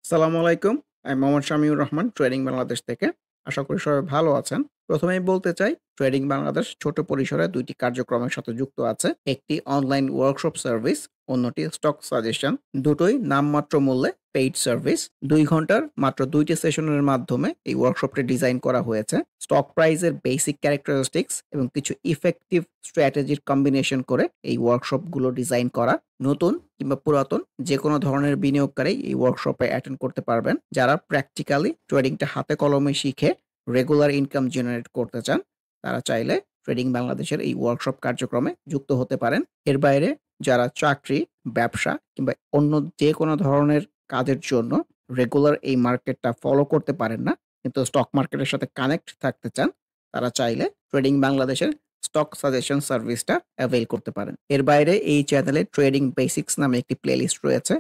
আসসালামু আলাইকুম। আমি মোহাম্মদ শামিউর রহমান ট্রেডিং বাংলাদেশ থেকে। আশা করি সবাই ভালো আছেন। প্রথমেই বলতে চাই ট্রেডিং বাংলাদেশ ছোট পরিসরে ২ টি কার্যক্রমের সাথে যুক্ত আছে। একটি অনলাইন ওয়ার্কশপ সার্ভিস, অন্যটি স্টক সাজেশন। দুটোই নামমাত্র মূল্যে পেইড সার্ভিস। ২ ঘন্টার মাত্র ২ টি সেশনের মাধ্যমে এই ওয়ার্কশপটি ডিজাইন করা হয়েছে। স্টক প্রাইসের বেসিক ক্যারেক্টারিস্টিক্স এবং কিছু ইফেক্টিভ স্ট্র্যাটেজির কম্বিনেশন করে এই ওয়ার্কশপগুলো ডিজাইন করা। নতুন কিংবা পুরাতন যেকোনো ধরনের বিনিয়োগকারী এই ওয়ার্কশপে অ্যাটেন্ড করতে পারবেন। যারা প্র্যাকটিক্যালি ট্রেডিংটা হাতে কলমে শিখে রেগুলার ইনকাম জেনারেট করতে চান, তারা চাইলে ট্রেডিং বাংলাদেশের এই ওয়ার্কশপ কার্যক্রমে যুক্ত হতে পারেন। এর বাইরে যারা চাকরি, ব্যবসা কিংবা অন্য যেকোনো ধরনের কাজের জন্য রেগুলার এই মার্কেটটা ফলো করতে পারেন না, কিন্তু স্টক মার্কেটের সাথে কানেক্ট থাকতে চান, তারা চাইলে ট্রেডিং বাংলাদেশের স্টক সাজেশন সার্ভিসটা অ্যাভেইল করতে পারেন। এর বাইরে এই চ্যানেলে ট্রেডিং বেসিক্স নামে একটি প্লেলিস্ট রয়েছে।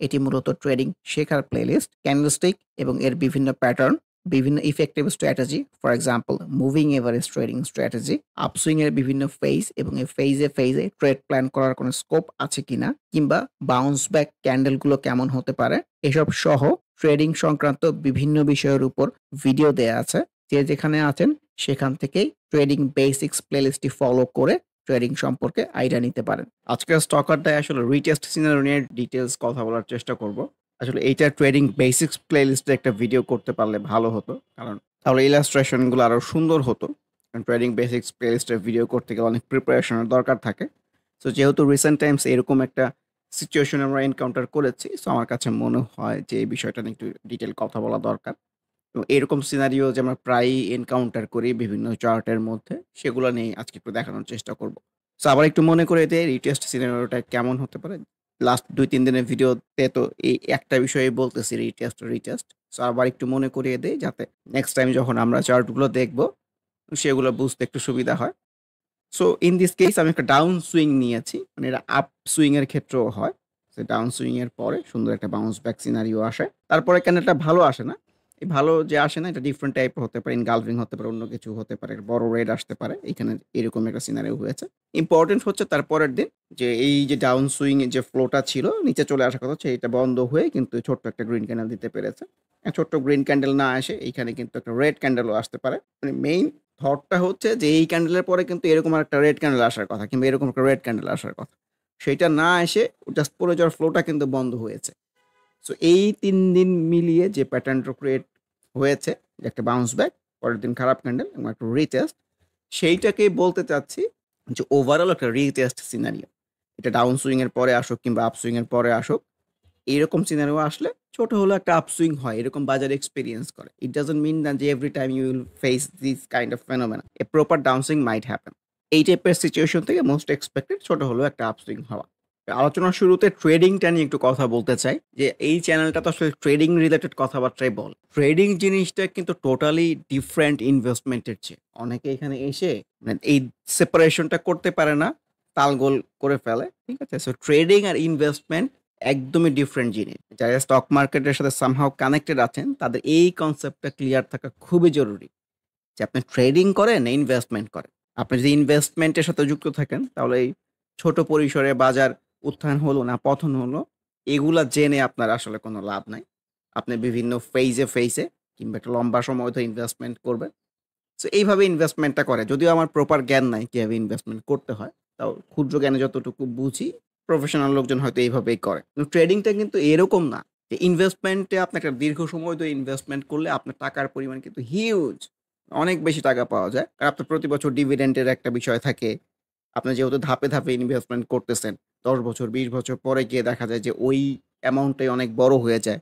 এটি মূলত ট্রেডিং শেখার প্লেলিস্ট। ক্যান্ডেলস্টিক এবং এর বিভিন্ন প্যাটার্ন, বিভিন্ন effective strategy, for example moving average trading strategy, upswing এর বিভিন্ন ফেজ এবং এই ফেজে ট্রেড প্ল্যান করার কোনো স্কোপ আছে কিনা, কিংবা বাউন্স ব্যাক ক্যান্ডেলগুলো কেমন হতে পারে, এসব সহ ট্রেডিং সংক্রান্ত বিভিন্ন বিষয়ের উপর ভিডিও দেয়া আছে। যে যেখানে আছেন সেখান থেকেই ট্রেডিং বেসিক্স প্লেলিস্টটি ফলো করে ট্রেডিং সম্পর্কে আইডিয়া নিতে পারেন। আজকের স্টক আড্ডায় আসলে রিটেস্ট সিনারিও নিয়ে ডিটেইলস কথা বলার চেষ্টা করব। আসলে এইটা ট্রেডিং বেসিক্স প্লেলিস্টে একটা ভিডিও করতে পারলে ভালো হতো। কারণ তাহলে ইলাস্ট্রেশন গুলো আরো সুন্দর হতো। কারণ ট্রেডিং বেসিক্স প্লেলিস্টে ভিডিও করতে গেলে অনেক প্রিপারেশনের দরকার থাকে। সো যেহেতু রিসেন্ট টাইমস এরকম একটা সিচুয়েশন আমরা এনকাউন্টার করেছি, সো আমার কাছে মনে হয় যে এই বিষয়টা নিয়ে একটু ডিটেইল কথা বলা দরকার। তো এরকম সিনারিও যে আমরা প্রায়ই এনকাউন্টার করি বিভিন্ন চার্টের মধ্যে, সেগুলো নিয়ে আজকে একটু দেখানোর চেষ্টা করব। সো আবার একটু মনে করে দেই রিটেস্ট সিনারিওটা কেমন হতে পারে। লাস্ট ২-৩ দিনের ভিডিওতে তো এই একটা বিষয়ই বলতেছি রিটেস্ট। সো আবার একটু মনে করিয়ে দেই যাতে নেক্সট টাইম যখন আমরা চার্টগুলো দেখব, সেগুলো বুঝতে একটু সুবিধা হয়। সো ইন দিস কেস আমি একটা ডাউন সুইং নিয়েছি। মানে এটা আপ সুইং এর ক্ষেত্রেও হয়। সো ডাউন সুইং এর পরে সুন্দর একটা বাউন্স ব্যাক সিনারিও আসে। তারপরে ক্যান্ডেলটা ভালো আসে না। এই ভালো যে আসে না, এটা ডিফারেন্ট টাইপের হতে পারে, ইনগালভিং হতে পারে, অন্য কিছু হতে পারে, বড় রেড আসতে পারে। এখানে এরকম একটা সিনারিও হয়েছে। ইম্পোর্টেন্ট হচ্ছে তার পরের দিন যে এই যে ডাউন সুইং এর যে ফ্লোটা ছিল নিচে চলে আসার কথা, এটা বন্ধ হয়ে কিন্তু ছোট্ট একটা গ্রিন ক্যান্ডেল দিতে পেরেছে। ছোট্ট গ্রিন ক্যান্ডেল না এসে এইখানে কিন্তু একটা রেড ক্যান্ডেলও আসতে পারে। মানে মেইন থটটা হচ্ছে যে এই ক্যান্ডেলের পরে কিন্তু এরকম একটা রেড ক্যান্ডেল আসার কথা, কিংবা এরকম একটা রেড ক্যান্ডেল আসার কথা। সেইটা না এসে জাস্ট পড়ে যাওয়ার ফ্লোটা কিন্তু বন্ধ হয়েছে। সো এই ৩ দিন মিলিয়ে যে প্যাটার্নটা ক্রিয়েট হয়েছে, যে একটা বাউন্স ব্যাক, পরের দিন খারাপ ক্যান্ডেল এবং একটা রিটেস্ট, সেইটাকেই বলতে চাচ্ছি যে ওভারঅল একটা রিটেস্ট সিনারিও। এটা ডাউন সুইং এর পরে আসুক কিংবা আপ সুইং এর পরে আসুক, এইরকম সিনারিও আসলে ছোট হলেও একটা আপসুইং হয়, এরকম বাজারে এক্সপেরিয়েন্স করে। ইট ডাজন্ট মিন না যে every time you will face this kind of phenomena. A proper down swing might happen. এই টাইপের সিচুয়েশন থেকে মোস্ট এক্সপেক্টেড ছোট হলেও একটা আপসুইং হওয়া। আলোচনার শুরুতে ট্রেডিংটা নিয়ে একটু কথা বলতে চাই যে এই চ্যানেলটা তো আসলে ট্রেডিং রিলেটেড কথাবার্তাই বল। ট্রেডিং জিনিসটা কিন্তু টোটালি ডিফারেন্ট ইনভেস্টমেন্টের চেয়ে। অনেকে এখানে এসে মানে এই সেপারেশনটা করতে পারে না, তালগোল করে ফেলে। ঠিক আছে? সো ট্রেডিং আর ইনভেস্টমেন্ট একদমই ডিফারেন্ট জিনিস। যারা স্টক মার্কেটের সাথে সামহাউ কানেক্টেড আছেন, তাদের এই কনসেপ্টটা ক্লিয়ার থাকা খুবই জরুরি। যে আপনি ট্রেডিং করেন না ইনভেস্টমেন্ট করেন। আপনি যদি ইনভেস্টমেন্টের সাথে যুক্ত থাকেন, তাহলে এই ছোট পরিসরে বাজার উত্থান হলো না পতন হলো, এগুলা জেনে আপনার আসলে কোনো লাভ নাই। আপনি বিভিন্ন ফেজে কিংবা একটা লম্বা সময় ধরে ইনভেস্টমেন্ট করবেন। সো এইভাবে ইনভেস্টমেন্টটা করে। যদিও আমার প্রপার জ্ঞান নাই কিভাবে ইনভেস্টমেন্ট করতে হয়। তাও ক্ষুদ্র জ্ঞানে যতটুকু বুঝি, প্রফেশনাল লোকজন হয়তো এইভাবেই করে। কিন্তু ট্রেডিংটা কিন্তু এরকম না যে ইনভেস্টমেন্টে আপনি একটা দীর্ঘ সময় ধরে ইনভেস্টমেন্ট করলে আপনার টাকার পরিমাণ কিন্তু হিউজ। অনেক বেশি টাকা পাওয়া যায়। আর আপনার প্রতি বছর ডিভিডেন্ডের একটা বিষয় থাকে। আপনি যেহেতু ধাপে ইনভেস্টমেন্ট করতেছেন, ১০ বছর ২০ বছর পরে গিয়ে দেখা যায় যে ওই অ্যামাউন্টটাই অনেক বড় হয়ে যায়।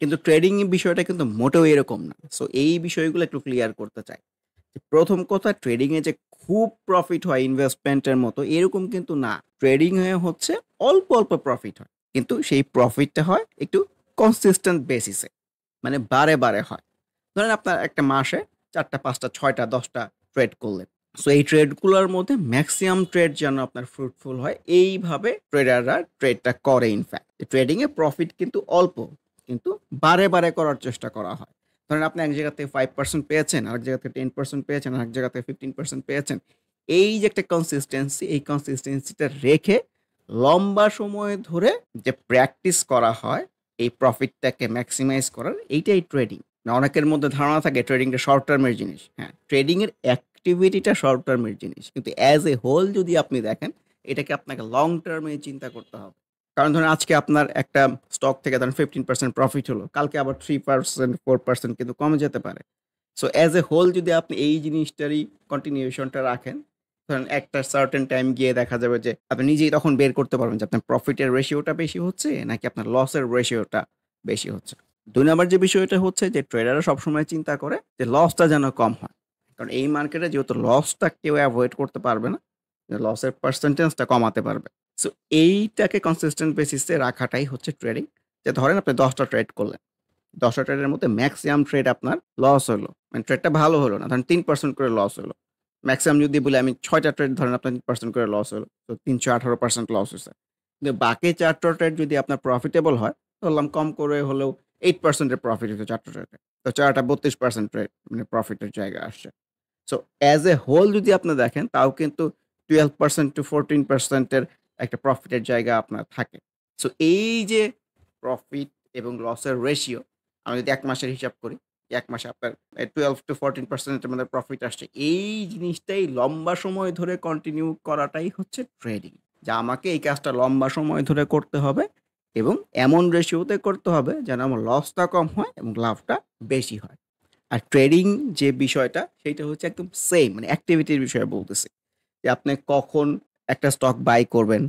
কিন্তু ট্রেডিং এর বিষয়টা কিন্তু মোটেও এরকম না। সো এই বিষয়গুলো একটু ক্লিয়ার করতে চাই। প্রথম কথা, ট্রেডিং এ যে খুব প্রফিট হয় ইনভেস্টমেন্টের মতো এরকম কিন্তু না। ট্রেডিং এ হচ্ছে অল্প প্রফিট হয়। কিন্তু সেই প্রফিটটা হয় একটু কনসিস্টেন্ট বেসিসে। মানে বারে হয়। ধরেন আপনার একটা মাসে ৪ টা ৫ টা ৬ টা ১০ টা ট্রেড করলেন। সো এই ট্রেডগুলোর মধ্যে মেক্সিমাম ট্রেড যেন আপনার ফ্রুটফুল হয়, এইভাবে ট্রেডাররা ট্রেডটা করে ইনফ্যাক্ট। ট্রেডিং এ প্রফিট কিন্তু অল্প, কিন্তু বারে করার চেষ্টা করা হয়। ধরেন আপনি এক জায়গা থেকে 5% পেয়েছেন, আরেক জায়গা থেকে 10% পেয়েছেন, আরেক জায়গা থেকে 15% পেয়েছেন। এই যে একটা কনসিস্টেন্সি, এই কনসিস্টেন্সিটা রেখে লম্বা সময় ধরে যে প্র্যাকটিস করা হয়, এই প্রফিটটাকে ম্যাক্সিমাইজ করার এইটাই ট্রেডিং। অনেকের মধ্যে ধারণা থাকে ট্রেডিংটা শর্ট টার্মের জিনিস। হ্যাঁ, ট্রেডিং এর অ্যাক্টিভিটিটা শর্ট টার্মের জিনিস। কিন্তু অ্যাজ এ হোল যদি আপনি দেখেন, এটাকে আপনাকে লং টার্মে চিন্তা করতে হবে। কারণ ধরেন আজকে আপনার একটা স্টক থেকে ধরেন 15% প্রফিট হলো। কালকে আবার 3% 4% কিন্তু কমে যেতে পারে। সো অ্যাজ এ হোল যদি আপনি এই জিনিসটারই কন্টিনিউশনটা রাখেন, ধরেন একটা সার্টেন টাইম গিয়ে দেখা যাবে যে আপনি নিজেই তখন বের করতে পারবেন যে আপনার প্রফিটের রেশিওটা বেশি হচ্ছে নাকি আপনার লসের রেশিওটা বেশি হচ্ছে। ২ নাম্বার যে বিষয়টা হচ্ছে যে ট্রেডাররা সবসময় চিন্তা করে যে লসটা যেন কম হয়। কারণ এই মার্কেটে যেহেতু লসটা কেউ এভয়েড করতে পারবে না, লসের পার্সেন্টেজটা কমাতে পারবে। সো এইটাকে কনসিস্টেন্ট বেসিসে রাখাটাই হচ্ছে ট্রেডিং। যে ধরেন আপনি ১০টা ট্রেড করলেন। ১০টা ট্রেডের মধ্যে ম্যাক্সিমাম ট্রেড আপনার লস হলো। মানে ট্রেডটা ভালো হলো না। ধরেন ৩% করে লস হলো। ম্যাক্সিমাম যদি বলি আমি ৬টা ট্রেড ধরেন আপনার ৩% করে লস হলো। তো ৩১৮% লস হইছে। কিন্তু বাকি ৪ টা ট্রেড যদি আপনার প্রফিটেবল হয়, ধরলাম কম করে হলেও ৮% এর প্রফিট হইছে ৪ টা ট্রেডে। তো ৪ টা ৩২% ট্রেড মানে প্রফিটের জায়গায় আসছে। সো অ্যাজ এ হোল যদি আপনি দেখেন তাও কিন্তু 12% টু 14% এর একটা প্রফিটের জায়গা আপনার থাকে। সো এই যে প্রফিট এবং লসের রেশিও আমি যদি ১ মাসের হিসাব করি, ১ মাসে আপনার 12 টু 14% এর মধ্যে প্রফিট আসছে। এই জিনিসটাই লম্বা সময় ধরে কন্টিনিউ করাটাই হচ্ছে ট্রেডিং। যে আমাকে এই কাজটা লম্বা সময় ধরে করতে হবে এবং এমন রেশিওতে করতে হবে যেন আমার লসটা কম হয় এবং লাভটা বেশি হয়। আর ট্রেডিং যে বিষয়টা সেইটা হচ্ছে একদম সেম মানে অ্যাক্টিভিটির বিষয়ে বলতেছি। যে আপনি কখন একটা স্টক বাই করবেন,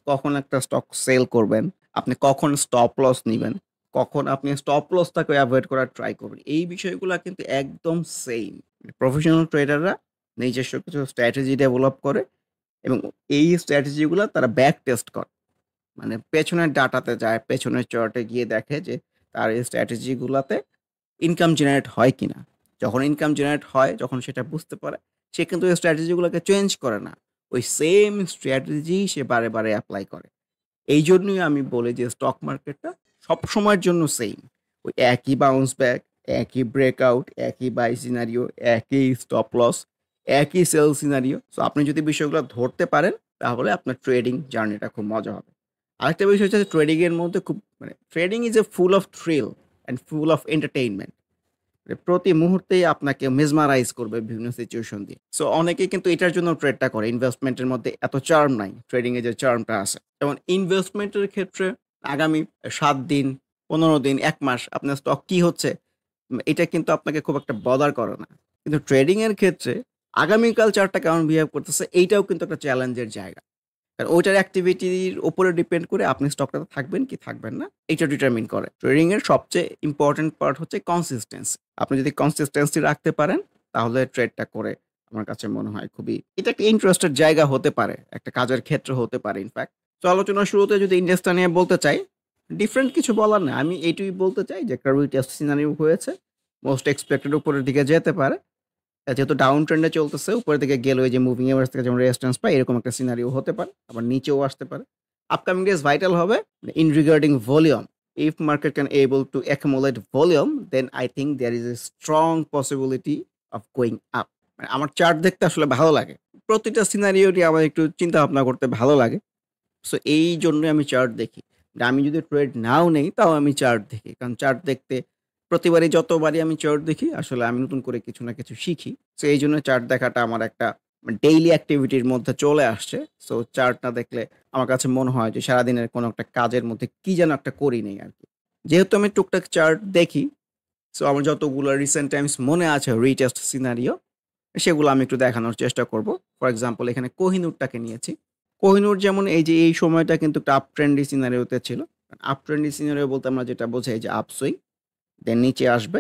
কখন একটা স্টক সেল করবেন, আপনি কখন স্টপ লস নিবেন, কখন আপনি স্টপ লসটাকে এভয়েড করার ট্রাই করবেন। এই বিষয়গুলা কিন্তু একদম সেম। প্রফেশনাল ট্রেডাররা নিজস্ব কিছু স্ট্র্যাটেজি ডেভেলপ করে এবং এই স্ট্র্যাটেজি গুলা তারা ব্যাক টেস্ট করে। মানে পেছনের ডাটাতে যায়, পেছনের চার্টে গিয়ে দেখে যে তার এই স্ট্র্যাটেজি গুলাতে ইনকাম জেনারেট হয় কিনা। যখন ইনকাম জেনারেট হয়, যখন সেটা বুঝতে পারে, সে কিন্তু ওই স্ট্র্যাটেজি গুলাকে চেঞ্জ করে না। ওই সেম স্ট্র্যাটেজি সে বারে, বারে এপ্লাই করে। এইজন্যই আমি বলি যে স্টক মার্কেটটা সবসময়ের জন্য সেইম। ওই একই বাউন্স ব্যাক, একই ব্রেকআউট, একই বাই সিনারিও, একই স্টপ লস, একই সেল সিনারিও। সো আপনি যদি বিষয়গুলো ধরতে পারেন, তাহলে আপনার ট্রেডিং জার্নিটা খুব মজা হবে। আরেকটা বিষয় হচ্ছে যে ট্রেডিং এর মধ্যে খুব মানে trading is a full of thrill and full of entertainment. প্রতি মুহূর্তেই আপনাকে মেসমারাইজ করবে বিভিন্ন সিচুয়েশন দিয়ে। সো অনেকেই কিন্তু এটার জন্য ট্রেডটা করে। ইনভেস্টমেন্টের মধ্যে এত চার্ম নাই। ট্রেডিং এ যে চার্মটা আছে। যেমন ইনভেস্টমেন্টের ক্ষেত্রে আগামী ৭ দিন, ১৫ দিন, ১ মাস আপনার স্টক কি হচ্ছে এটা কিন্তু আপনাকে খুব একটা বদার করে না। কিন্তু ট্রেডিং এর ক্ষেত্রে আগামীকাল চার্টটা কেমন বিহেভ করতেছে এইটাও কিন্তু একটা চ্যালেঞ্জের জায়গা। কারণ ওইটার অ্যাক্টিভিটির উপরে ডিপেন্ড করে আপনি স্টকটাতে থাকবেন কি থাকবেন না, এটা ডিটারমিন করে। ট্রেডিং এর সবচেয়ে ইম্পোর্টেন্ট পার্ট হচ্ছে কনসিস্টেন্সি। আপনি যদি কনসিস্টেন্সি রাখতে পারেন, তাহলে ট্রেডটা করে আমার কাছে মনে হয় খুবই এটা একটা ইন্টারেস্টের জায়গা হতে পারে। একটা কাজের ক্ষেত্র হতে পারে ইনফ্যাক্ট। তো আলোচনার শুরুতে যদি ইন্ডেক্সটা নিয়ে বলতে চাই, ডিফারেন্ট কিছু বলার না। আমি এইটুকুই বলতে চাই যে একটা রিটেস্ট সিনারিও হয়েছে। মোস্ট এক্সপেক্টেড উপরের দিকে যেতে পারে। যেহেতু ডাউন ট্রেন্ডে চলতেছে, উপরের দিকে গেলে ওই যে মুভিং এভারেজ থেকে যেমন রেজিস্ট্যান্স পায়, এরকম একটা সিনারিও হতে পারে। আবার নিচেও আসতে পারে। আপকামিং ডেজ ভাইটাল হবে in regarding volume. If market can able to accumulate volume, then I think there is a strong possibility of going up. মানে আমার চার্ট দেখতে আসলে ভালো লাগে। প্রতিটা সিনারিওরই আমার একটু চিন্তা ভাবনা করতে ভালো লাগে। সো এইজন্যই আমি চার্ট দেখি। আমি যদি ট্রেড নাও নেই তাও আমি চার্ট দেখি। কারণ চার্ট দেখতে প্রতিবারই যতবারই আমি চার্ট দেখি আসলে আমি নতুন করে কিছু না কিছু শিখি। সো এইজন্য চার্ট দেখাটা আমার একটা ডেইলি অ্যাক্টিভিটির মধ্যে চলে আসছে। সো চার্ট না দেখলে আমার কাছে মনে হয় যে সারাদিনের কোনো একটা কাজের মধ্যে কি যেন একটা করি নেই আরকি। যেহেতু আমি টুকটাক চার্ট দেখি, সো আমার যতগুলো রিসেন্ট টাইমস মনে আছে রিটেস্ট সিনারিও সেগুলো আমি একটু দেখানোর চেষ্টা করব। ফর এক্সাম্পল এখানে কোহিনূরটাকে নিয়েছি। কোহিনূর যেমন এই যে এই সময়টা কিন্তু একটা আপ ট্রেন্ডি সিনারিওতে ছিল। আপ ট্রেন্ডি সিনারিও বলতে আমরা যেটা বোঝাই যে আপসুইং, দেন নিচে আসবে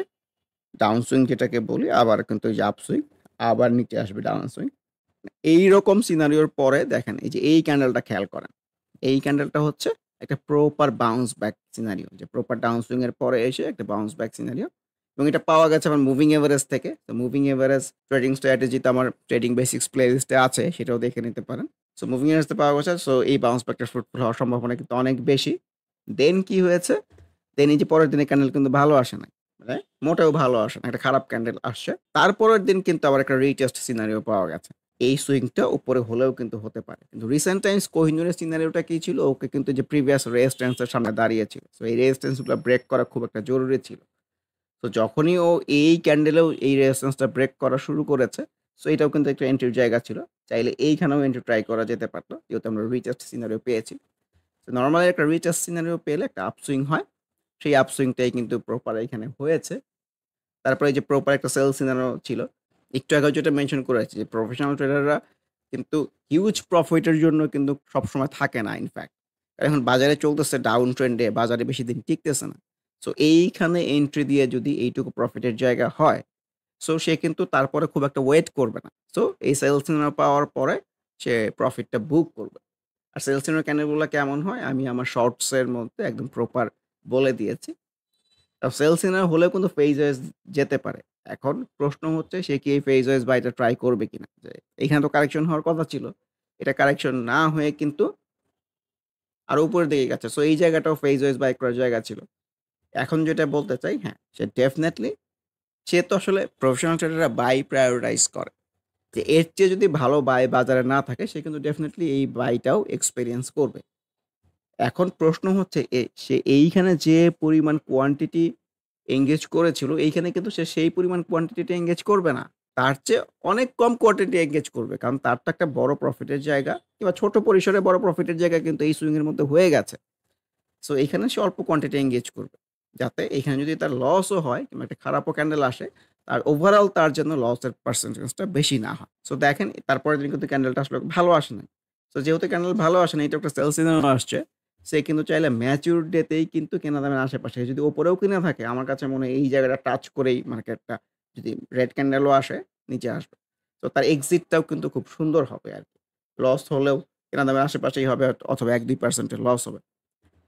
ডাউন সুইং যেটাকে বলি, আবার কিন্তু এই যে আপসুইং, আবার নিচে আসবে ডাউন সুইং। এইরকম সিনারিওর পরে দেখেন এই যে এই ক্যান্ডেলটা খেয়াল করেন। এই ক্যান্ডেলটা হচ্ছে একটা প্রপার বাউন্স ব্যাক সিনারিও। যে প্রপার ডাউন সুইং এর পরে এসে একটা বাউন্স ব্যাক সিনারিও এবং এটা পাওয়া গেছে আমার মুভিং এভারেজ থেকে। তো মুভিং এভারেজ ট্রেডিং স্ট্র্যাটেজিতে আমার ট্রেডিং বেসিক্স প্লেলিস্টে আছে, সেটাও দেখে নিতে পারেন। সো মুভিং এভারেজটা পাওয়া গেছে। সো এই বাউন্স ব্যাকটা ফ্রুটফুল হওয়ার সম্ভাবনা কিন্তু অনেক বেশি। দেন কি হয়েছে? দেন এই যে পরের দিনের ক্যান্ডেল কিন্তু ভালো আসে নাই। মানে মোটেও ভালো আসে না। একটা খারাপ ক্যান্ডেল আসছে। তারপরের দিন কিন্তু আবার একটা রিটেস্ট সিনারিও পাওয়া গেছে। এই সুইংটা উপরে হলেও কিন্তু হতে পারে। কিন্তু রিসেন্ট টাইমস কোহিনূরের সিনারিওটা কি ছিল? ওকে কিন্তু যে প্রিভিয়াস রেজিস্ট্যান্স এর সামনে দাঁড়িয়েছিল। সো এই রেজিস্ট্যান্স গুলা ব্রেক করা খুব একটা জরুরি ছিল। তো যখনই ও এই ক্যান্ডেলেও এই রেজিস্ট্যান্সটা ব্রেক করা শুরু করেছে, সো এটাও কিন্তু একটা এন্ট্রির জায়গা ছিল। চাইলে এইখানেও এন্ট্রি ট্রাই করা যেতে পারত। যেহেতু আমরা রিটেস্ট সিনারিও পেয়েছি। তো নরমালি একটা রিটেস্ট সিনারিও পেলে একটা আপসুইং হয়। সেই আপসুইংটাই কিন্তু প্রপার এখানে হয়েছে। তারপরে এই যে প্রপার একটা সেল সিনারিও ছিল। একটু আগেও যেটা মেনশন করেছি যে প্রফেশনাল ট্রেডাররা কিন্তু হিউজ প্রফিটের জন্য কিন্তু সবসময় থাকে না ইনফ্যাক্ট। এখন বাজারে চলতেছে ডাউন ট্রেন্ডে, বাজারে বেশি দিন টিকতেছে না। সো এইখানে এন্ট্রি দিয়ে যদি এইটুকু প্রফিটের জায়গা হয়, সো সে কিন্তু তারপরে খুব একটা ওয়েট করবে না। সো এই সেল সিগন্যাল পাওয়ার পরে সে প্রফিটটা বুক করবে। আর সেল সিগন্যাল ক্যান্ডেলগুলা কেমন হয় আমি আমার শর্টস এর মধ্যে একদম প্রপার বলে দিয়েছি। সেল সিগন্যাল হলেও কিন্তু ফেজ ওয়াইজ যেতে পারে। এখন প্রশ্ন হচ্ছে সে কি এই ফেজ ওয়াইজ বাইটা ট্রাই করবে কিনা? যে এখানে তো কারেকশন হওয়ার কথা ছিল। এটা কারেকশন না হয়ে কিন্তু আরো উপরের দিকে গেছে। সো এই জায়গাটাও ফেজ ওয়াইজ বাই করার জায়গা ছিল। এখন যেটা বলতে চাই হ্যাঁ, সে ডেফিনিটলি সে তো আসলে প্রফেশনাল ট্রেডাররা বাই প্রায়োরিটাইজ করে। যে এর চেয়ে যদি ভালো বাই বাজারে না থাকে সে কিন্তু ডেফিনিটলি এই বাইটাও এক্সপেরিয়েন্স করবে। এখন প্রশ্ন হচ্ছে সে এইখানে যে পরিমাণ কোয়ান্টিটি এনগেজ করেছিল, এইখানে কিন্তু সে সেই পরিমাণ কোয়ান্টিটিটা এনগেজ করবে না। তার চেয়ে অনেক কম কোয়ান্টিটি এনগেজ করবে। কারণ তার তো একটা বড় প্রফিটের জায়গা কিংবা ছোট পরিসরে বড় প্রফিটের জায়গা কিন্তু এই সুইং এর মধ্যে হয়ে গেছে। সো এইখানে সে অল্প কোয়ান্টিটি এনগেজ করবে। যাতে এখানে যদি তার লসও হয় কিংবা একটা খারাপও ক্যান্ডেল আসে, তার ওভারঅল তার জন্য লসের পার্সেন্টেজটা বেশি না হয়। সো দেখেন তারপরের দিন কিন্তু ক্যান্ডেলটা আসলে ভালো আসে নাই। সো যেহেতু ক্যান্ডেল ভালো আসে নাই, এটা একটা সেল সিগন্যাল আসছে। সে কিন্তু চাইলে ম্যাচিউর ডে তেই কিন্তু কেনা দামের আশেপাশে যদি উপরেও কিনে থাকে, আমার কাছে মনে হয় এই জায়গাটা টাচ করেই মার্কেটটা যদি রেড ক্যান্ডেলও আসে, নিচে আসবে। তো তার এক্সিটটাও কিন্তু খুব সুন্দর হবে আরকি। লস হলেও কেনা দামের আশেপাশেই হবে অথবা ১-২% এর লস হবে।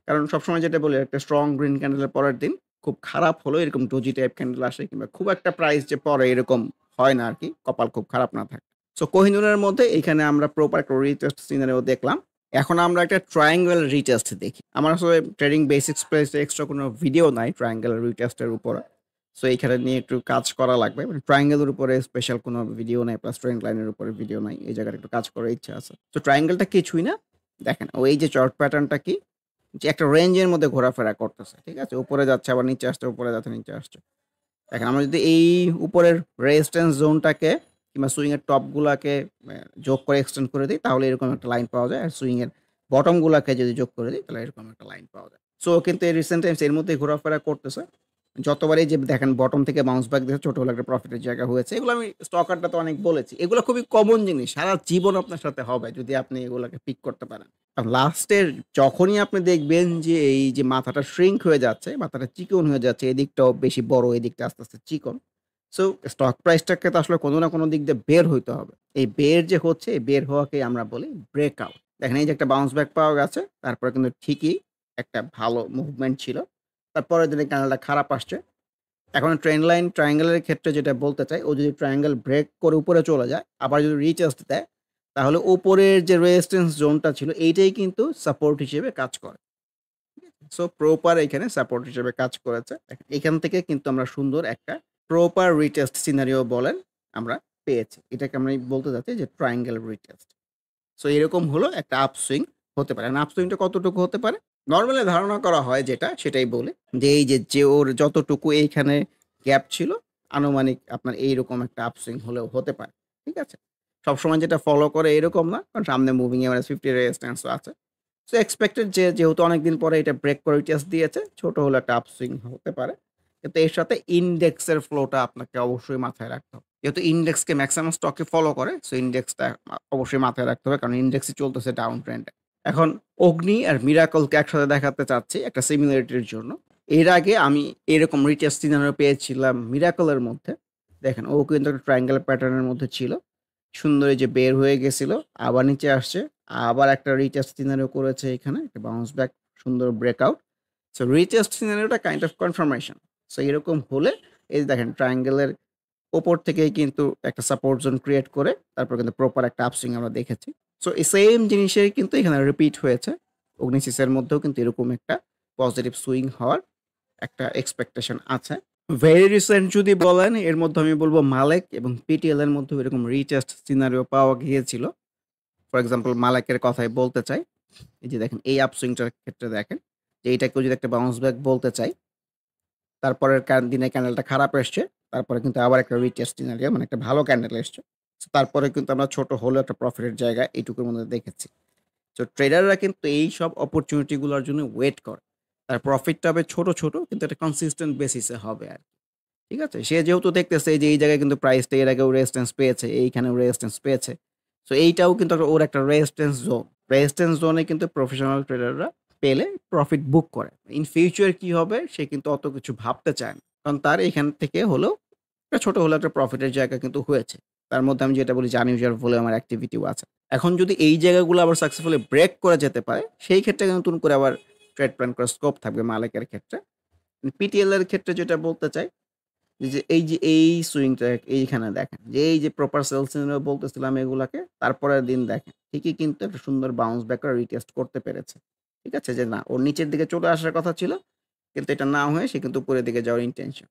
কারণ সবসময় যেটা বলি একটা স্ট্রং গ্রিন ক্যান্ডেলের পরের দিন খুব খারাপ হলেও এরকম ডোজি টাইপ ক্যান্ডেল আসে কিংবা খুব একটা প্রাইস যে পড়ে এরকম হয় না আরকি। কপাল খুব খারাপ না থাকে। সো কোহিনূরের মধ্যে এইখানে আমরা প্রপার একটা রিটেস্ট সিনারিও দেখলাম। এখন আমরা একটা ট্রায়াঙ্গেল রিটেস্ট দেখি। আমার আসলে ট্রেডিং বেসিক্স প্লেসে এক্সট্রা কোনো ভিডিও নাই ট্রায়াঙ্গেল রিটেস্টের উপরে। সো এইখানে নিয়ে একটু কাজ করা লাগবে। মানে ট্রায়াঙ্গেলের উপরে স্পেশাল কোনো ভিডিও নাই প্লাস ট্রেন্ড লাইনের উপরে ভিডিও নাই। এই জায়গাটা একটু কাজ করার ইচ্ছা আছে। তো ট্রায়াঙ্গেলটা কিছুই না। দেখেন ও এই যে চার্ট প্যাটার্নটা কি? যে একটা রেঞ্জের মধ্যে ঘোরাফেরা করতেছে। ঠিক আছে? উপরে যাচ্ছে আবার নিচে আসছে, উপরে যাচ্ছে নিচে আসছে। দেখেন আমরা যদি এই উপরের রেজিস্ট্যান্স জোনটাকে কিংবা সুইং এর টপ গুলাকে যোগ করে এক্সটেন্ড করে দেই তাহলে এরকম একটা লাইন পাওয়া যায়। আর সুইং এর বটম গুলাকে যদি যোগ করে দেই তাহলে এরকম একটা লাইন পাওয়া যায়। সো কিন্তু এই রিসেন্ট টাইমস এর মধ্যেই ঘোরাফেরা করতেছে। যতবারই যে দেখেন বটম থেকে বাউন্স ব্যাক দিয়ে ছোট হলে একটা প্রফিটের জায়গা হয়েছে। এগুলো আমি স্টক আড্ডাতে অনেক বলেছি। এগুলো খুবই কমন জিনিস। সারা জীবন আপনার সাথে হবে যদি আপনি এগুলাকে পিক করতে পারেন। আর লাস্টের যখনই আপনি দেখবেন যে এই যে মাথাটা শ্রিঙ্ক হয়ে যাচ্ছে, মাথাটা চিকন হয়ে যাচ্ছে, এদিকটাও বেশি বড়, এদিকটা আস্তে, আস্তে চিকন। সো স্টক প্রাইসটাকে তো আসলে কোনো না কোনো দিক দিয়ে বের হইতে হবে। এই বের যে হচ্ছে, এই বের হওয়াকেই আমরা বলি ব্রেকআউট। দেখেন এই যে একটা বাউন্স ব্যাক পাওয়া গেছে, তারপরে কিন্তু ঠিকই একটা ভালো মুভমেন্ট ছিল। তারপরের দিনে ক্যান্ডেলটা খারাপ আসছে। এখন ট্রেন্ড লাইন ট্রায়াঙ্গেলের ক্ষেত্রে যেটা বলতে চাই, ও যদি ট্রায়াঙ্গেল ব্রেক করে উপরে চলে যায়, আবার যদি রিটেস্ট দেয়, তাহলে উপরের যে রেজিস্ট্যান্স জোনটা ছিল, এইটাই কিন্তু সাপোর্ট হিসেবে কাজ করে। সো প্রপার এখানে সাপোর্ট হিসেবে কাজ করেছে। এখান থেকে কিন্তু আমরা সুন্দর একটা প্রপার রিটেস্ট সিনারিও বলেন আমরা পেয়েছি। এটাকে আমরা বলতে চাচ্ছি যে ট্রায়াঙ্গেল রিটেস্ট। সো এরকম হলো একটা আপসুইং হতে পারে। আপসুইংটা কতটুকু হতে পারে? নরমালি ধারণা করা হয় যেটা সেটাই বলি। যে এই যে ওর যতটুকু এইখানে গ্যাপ ছিল আনুমানিক আপনার এইরকম একটা আপসুইং হলেও হতে পারে। ঠিক আছে? সবসময় যেটা ফলো করে এরকম না। কারণ সামনে মুভিং এভারেজ 50 রেজিস্ট্যান্স ও আছে। সো এক্সপেক্টেড যেহেতু অনেকদিন পরে এটা ব্রেক করে টেস্ট দিয়েছে, ছোট হলে একটা আপসুইং হতে পারে। কিন্তু এর সাথে ইনডেক্সের ফ্লোটা আপনাকে অবশ্যই মাথায় রাখতে হবে। যেহেতু ইনডেক্সকে মেক্সিমাম স্টকে ফলো করে, সো ইনডেক্সটা অবশ্যই মাথায় রাখতে হবে। কারণ ইনডেক্সই চলতেছে ডাউন ট্রেন্ডে। এখন অগ্নি আর মিরাকলকে একসাথে দেখাতে চাচ্ছি একটা সিমিলারিটির জন্য। এর আগে আমি এরকম রিটেস্ট সিনারিও পেয়েছিলাম মিরাকলের মধ্যে। দেখেন ও কিন্তু একটা ট্রায়াঙ্গেল প্যাটার্নের মধ্যে ছিল। সুন্দর এই যে বের হয়ে গেছিল, আবার নিচে আসছে। আবার একটা রিটেস্ট সিনারিও করেছে এখানে। একটা বাউন্স ব্যাক সুন্দর ব্রেকআউট। সো রিটেস্ট সিনারিওটা কাইন্ড অফ কনফার্মেশন। সো এরকম হলে এই যে দেখেন ট্রায়াঙ্গেলের উপর থেকেই কিন্তু একটা সাপোর্ট জোন ক্রিয়েট করে তারপর কিন্তু প্রপার একটা আপসুইং আমরা দেখেছি। সো এই সেম জিনিসেরই কিন্তু এখানে রিপিট হয়েছে। অগ্নিসিসের মধ্যেও কিন্তু এরকম একটা পজিটিভ সুইং হওয়ার একটা এক্সপেকটেশন আছে। ভেরি রিসেন্ট যদি বলেন এর মধ্যে আমি বলব মালেক এবং পিটিএল এর মধ্যে এরকম রিটেস্ট সিনারিও পাওয়া গিয়েছিল। ফর এক্সাম্পল মালেকের কথাই বলতে চাই। এই যে দেখেন এই আপসুইংটার ক্ষেত্রে দেখেন যে এইটাকেও যদি একটা বাউন্স ব্যাক বলতে চাই, তারপরের দিনে ক্যান্ডেলটা খারাপ এসছে। তারপরে কিন্তু আবার একটা রিটেস্ট সিনারিও মানে একটা ভালো ক্যান্ডেল এসছে। সো তারপরে কিন্তু আমরা ছোট হলেও একটা প্রফিটের জায়গা এইটুকুর মধ্যে দেখেছি। তো ট্রেডাররা কিন্তু এইসব অপরচুনিটি গুলোর জন্য ওয়েট করে। তার প্রফিটটা হবে ছোট, ছোট কিন্তু একটা কনসিস্টেন্ট বেসিসে হবে আরকি। ঠিক আছে? সে যেহেতু দেখতেছে যে এই জায়গায় কিন্তু প্রাইসটা এর আগেও রেজিস্ট্যান্স পেয়েছে, এইখানেও রেজিস্ট্যান্স পেয়েছে। সো এইটাও কিন্তু ওর একটা রেজিস্ট্যান্স জোন। রেজিস্ট্যান্স জোনে কিন্তু প্রফেশনাল ট্রেডাররা পেলে প্রফিট বুক করে। ইন ফিউচার কি হবে সে কিন্তু অত কিছু ভাবতে চায় না। কারণ তার এখান থেকে হলেও একটা ছোট হলেও একটা প্রফিটের জায়গা কিন্তু হয়েছে। তার মধ্যে আমি যেটা বলি যে আনইউজুয়াল ভলিউমের অ্যাক্টিভিটিও আছে। এখন যদি এই জায়গাগুলো আবার সাকসেসফুলি ব্রেক করে যেতে পারে, সেই ক্ষেত্রে নতুন করে আবার ট্রেড প্ল্যান করার স্কোপ থাকবে মালিকের ক্ষেত্রে। পিটিএল এর ক্ষেত্রে যেটা বলতে চাই যে এই সুইংটা এইখানে দেখেন যে এই যে প্রপার সেল সিগন্যাল বলতেছিলাম এগুলাকে তারপরের দিন দেখেন ঠিকই কিন্তু একটা সুন্দর বাউন্স ব্যাক করে রিটেস্ট করতে পেরেছে। ঠিক আছে? যে না ওর নিচের দিকে চলে আসার কথা ছিল কিন্তু এটা না হয়ে সে কিন্তু উপরের দিকে যাওয়ার ইনটেনশন।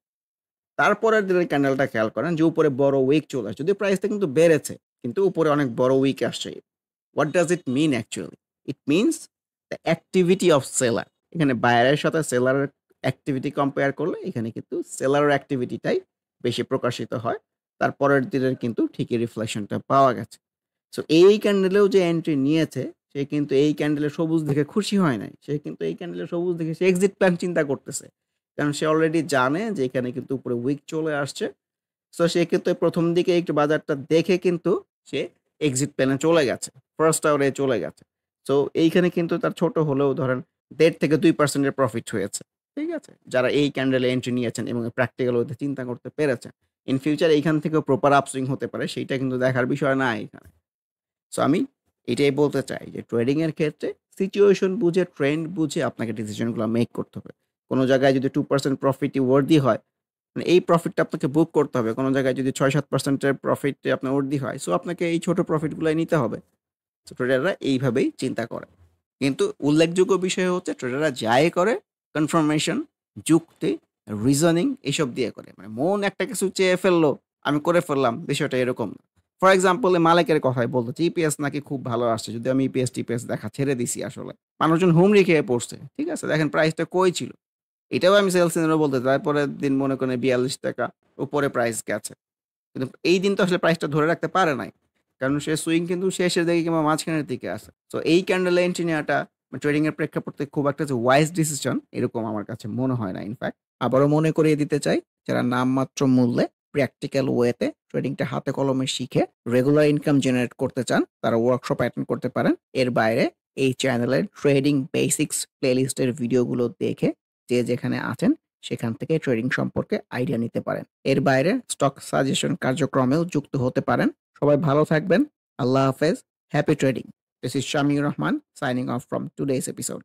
তারপরের দিনের ক্যান্ডেলটা খেয়াল করেন যে উপরে বড় উইক চলে আসছে। যদিও প্রাইসটা কিন্তু বেড়েছে কিন্তু উপরে অনেক বড় উইক আসছে। What does it mean actually? It means the activity of seller. এখানে বায়ারের সাথে সেলারের অ্যাক্টিভিটি কম্পেয়ার করলে এখানে কিন্তু সেলারের অ্যাক্টিভিটিটাই বেশি প্রকাশিত হয়। তারপরের দিনের কিন্তু ঠিকই রিফ্লেকশনটা পাওয়া গেছে। সো এই ক্যান্ডেলেও যে এন্ট্রি নিয়েছে সে কিন্তু এই ক্যান্ডেলে সবুজ দেখে খুশি হয় নাই। সে কিন্তু এই ক্যান্ডেলে সবুজ দেখে সে এক্সিট প্ল্যান চিন্তা করতেছে। কারণ সে অলরেডি জানে যে এখানে কিন্তু উপরে উইক চলে আসছে। সো সে কিন্তু ১ম দিকে একটু বাজারটা দেখে কিন্তু সে এক্সিট প্ল্যানে চলে গেছে। ফার্স্ট আওয়ারে চলে গেছে। সো এইখানে কিন্তু তার ছোট হলেও ধরেন ১.৫ থেকে ২% এর প্রফিট হয়েছে। ঠিক আছে? যারা এই ক্যান্ডেলে এন্ট্রি নিয়েছেন এবং প্র্যাকটিক্যাল ওয়েতে চিন্তা করতে পেরেছেন। ইন ফিউচার এইখান থেকেও প্রপার আপসুইং হতে পারে সেইটা কিন্তু দেখার বিষয় না এখানে। সো আমি এটাই বলতে চাই যে ট্রেডিং এর ক্ষেত্রে সিচুয়েশন বুঝে, ট্রেন্ড বুঝে আপনাকে ডিসিশন গুলা মেক করতে হবে। কোন জায়গায় যদি 2% প্রফিটই worthy হয়, মানে এই প্রফিটটা আপনাকে বুক করতে হবে। কোন জায়গায় যদি ৬-৭% এর প্রফিটে আপনার worthy হয়, সো আপনাকে এই ছোট প্রফিট গুলাই নিতে হবে। সো ট্রেডাররা এইভাবেই চিন্তা করে। কিন্তু উল্লেখযোগ্য বিষয় হচ্ছে ট্রেডাররা যাই করে কনফার্মেশন, যুক্তি, রিজনিং এসব দিয়ে করে। মানে মন একটা কিছু চেয়ে ফেললো, আমি করে ফেললাম, বিষয়টা এরকম না। ফর এক্সাম্পল মালিকের কথাই বলতেছি, ইপিএস নাকি খুব ভালো আসছে। যদি আমি ইপিএস-টিপিএস দেখা ছেড়ে দিছি আসলে। মানুষজন হুমড়ি খেয়ে পড়ছে। ঠিক আছে? দেখেন প্রাইসটা কই ছিল? এটাও আমি সেলস সিগন্যাল বলতে তারপরের দিন মনে করেন ৳৪২ উপরে প্রাইস গেছে। কিন্তু এই দিন তো আসলে প্রাইসটা ধরে রাখতে পারে নাই। কারণ সে সুইং কিন্তু শেষের দিকে কিংবা মাঝখানের দিকে আছে। সো এই ক্যান্ডেলে এন্ট্রি নেওয়াটা ট্রেডিং এর প্রেক্ষাপটে খুব একটা যে ওয়াইজ ডিসিশন এরকম আমার কাছে মনে হয় না ইনফ্যাক্ট। আবারও মনে করিয়ে দিতে চাই যারা নামমাত্র মূল্যে প্র্যাকটিক্যাল ওয়েতে ট্রেডিংটা হাতে কলমে শিখে রেগুলার ইনকাম জেনারেট করতে চান তারা ওয়ার্কশপ অ্যাটেন্ড করতে পারেন। এর বাইরে এই চ্যানেলের ট্রেডিং বেসিক্স প্লেলিস্টের ভিডিওগুলো দেখে যে যেখানে আছেন সেখান থেকে ট্রেডিং সম্পর্কে আইডিয়া নিতে পারেন। এর বাইরে স্টক সাজেশন কার্যক্রমেও যুক্ত হতে পারেন। সবাই ভালো থাকবেন। আল্লাহ হাফেজ। Happy trading. This is Shamir Rahman signing off from today's episode.